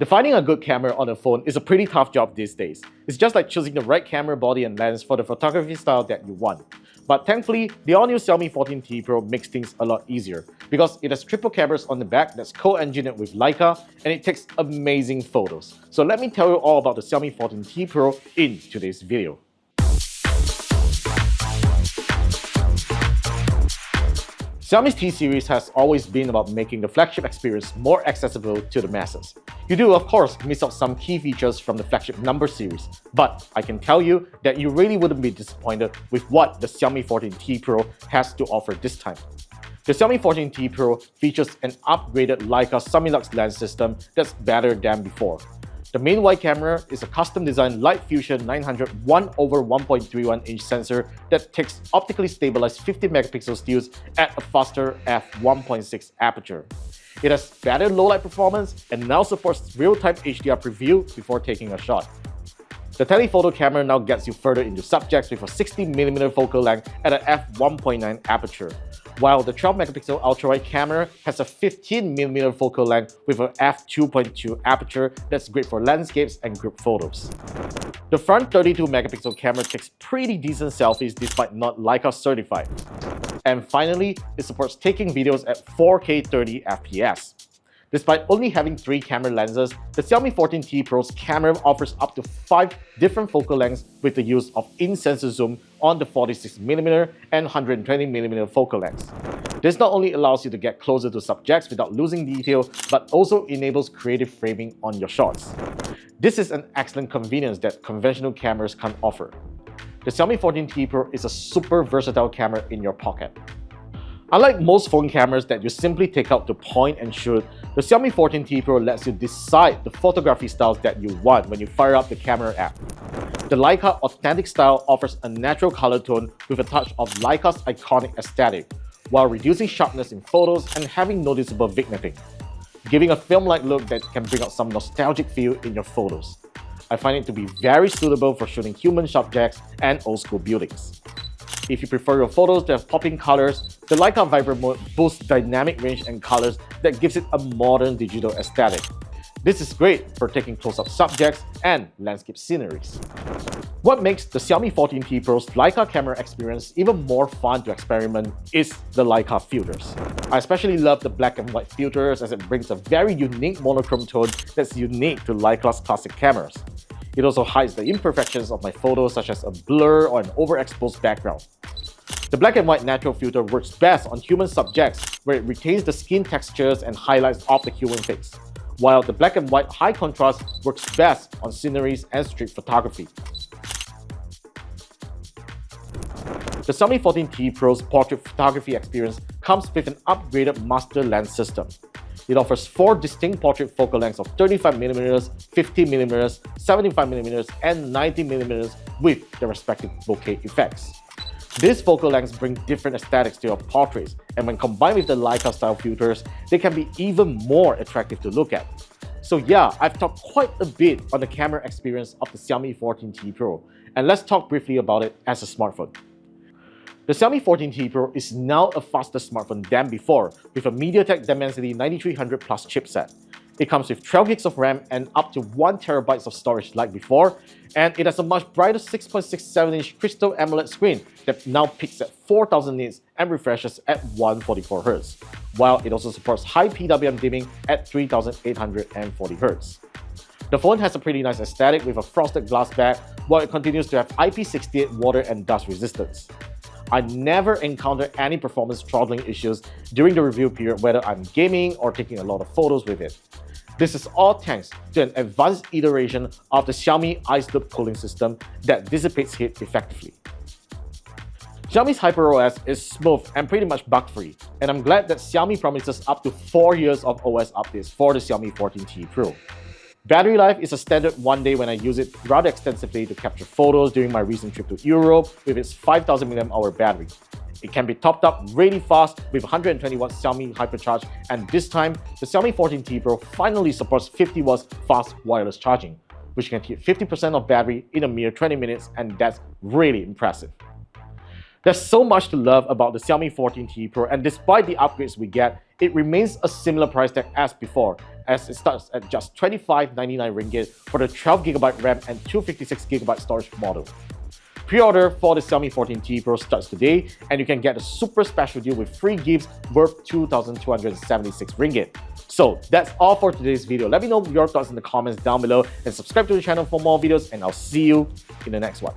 Finding a good camera on a phone is a pretty tough job these days. It's just like choosing the right camera body and lens for the photography style that you want. But thankfully, the all-new Xiaomi 14T Pro makes things a lot easier because it has triple cameras on the back that's co-engineered with Leica and it takes amazing photos. So let me tell you all about the Xiaomi 14T Pro in today's video. Xiaomi's T-Series has always been about making the flagship experience more accessible to the masses. You do, of course, miss out some key features from the flagship number series, but I can tell you that you really wouldn't be disappointed with what the Xiaomi 14T Pro has to offer this time. The Xiaomi 14T Pro features an upgraded Leica semi-lux lens system that's better than before. The main wide camera is a custom-designed Light Fusion 900 1/1.31-inch sensor that takes optically stabilized 50-megapixel stills at a faster f1.6 aperture. It has better low-light performance and now supports real-time HDR preview before taking a shot. The telephoto camera now gets you further into subjects with a 60mm focal length at an f1.9 aperture, while the 12-megapixel ultra-wide camera has a 15mm focal length with an f2.2 aperture that's great for landscapes and group photos. The front 32-megapixel camera takes pretty decent selfies despite not Leica certified. And finally, it supports taking videos at 4K 30fps. Despite only having 3 camera lenses, the Xiaomi 14T Pro's camera offers up to 5 different focal lengths with the use of in-sensor zoom on the 46mm and 120mm focal lengths. This not only allows you to get closer to subjects without losing detail, but also enables creative framing on your shots. This is an excellent convenience that conventional cameras can't offer. The Xiaomi 14T Pro is a super versatile camera in your pocket. Unlike most phone cameras that you simply take out to point and shoot, the Xiaomi 14T Pro lets you decide the photography styles that you want when you fire up the camera app. The Leica Authentic style offers a natural color tone with a touch of Leica's iconic aesthetic, while reducing sharpness in photos and having noticeable vignetting, giving a film-like look that can bring out some nostalgic feel in your photos. I find it to be very suitable for shooting human subjects and old-school buildings. If you prefer your photos to have popping colors, the Leica Vibrant mode boasts dynamic range and colors that gives it a modern digital aesthetic. This is great for taking close-up subjects and landscape sceneries. What makes the Xiaomi 14T Pro's Leica camera experience even more fun to experiment is the Leica filters. I especially love the black and white filters as it brings a very unique monochrome tone that's unique to Leica's classic cameras. It also hides the imperfections of my photos such as a blur or an overexposed background. The black and white natural filter works best on human subjects where it retains the skin textures and highlights of the human face, while the black and white high contrast works best on sceneries and street photography. The Xiaomi 14T Pro's portrait photography experience comes with an upgraded master lens system. It offers 4 distinct portrait focal lengths of 35mm, 50mm, 75mm, and 90mm with their respective bokeh effects. These focal lengths bring different aesthetics to your portraits, and when combined with the Leica style filters, they can be even more attractive to look at. So yeah, I've talked quite a bit on the camera experience of the Xiaomi 14T Pro, and let's talk briefly about it as a smartphone. The Xiaomi 14T Pro is now a faster smartphone than before with a MediaTek Dimensity 9300 Plus chipset. It comes with 12 GB of RAM and up to 1 TB of storage like before, and it has a much brighter 6.67-inch Crystal AMOLED screen that now peaks at 4000 nits and refreshes at 144Hz, while it also supports high PWM dimming at 3840Hz. The phone has a pretty nice aesthetic with a frosted glass back, while it continues to have IP68 water and dust resistance. I never encountered any performance throttling issues during the review period whether I'm gaming or taking a lot of photos with it. This is all thanks to an advanced iteration of the Xiaomi Ice Loop cooling system that dissipates heat effectively. Xiaomi's HyperOS is smooth and pretty much bug-free, and I'm glad that Xiaomi promises up to 4 years of OS updates for the Xiaomi 14T Pro. Battery life is a standard 1 day when I use it rather extensively to capture photos during my recent trip to Europe with its 5000 mAh battery. It can be topped up really fast with 120W Xiaomi Hypercharge, and this time, the Xiaomi 14T Pro finally supports 50W fast wireless charging, which can hit 50% of battery in a mere 20 minutes, and that's really impressive. There's so much to love about the Xiaomi 14T Pro, and despite the upgrades we get, it remains a similar price tag as before as it starts at just 25.99 ringgit for the 12GB RAM and 256GB storage model. Pre-order for the Xiaomi 14T Pro starts today, and you can get a super special deal with free gifts worth 2,276 ringgit. So that's all for today's video. Let me know your thoughts in the comments down below and subscribe to the channel for more videos, and I'll see you in the next one.